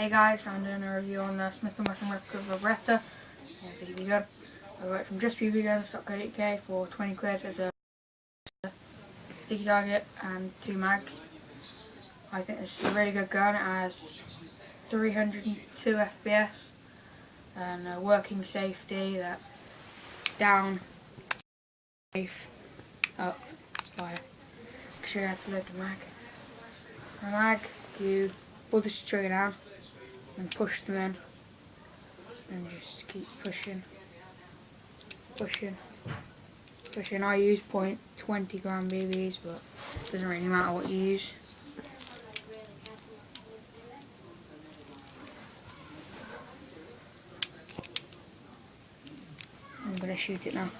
Hey guys, I'm doing a review on the Smith & Wesson replica of Beretta. I worked from justbguns.co.uk for 20 quid as a sticky target and 2 mags. I think this is a really good gun. It has 302 FPS and a working safety that down, safe, up, fire. I'll show you how to load the mag. The mag, you pull this trigger down and push them in and just keep pushing. I use 0.20 gram BBs, but it doesn't really matter what you use. I'm going to shoot it now.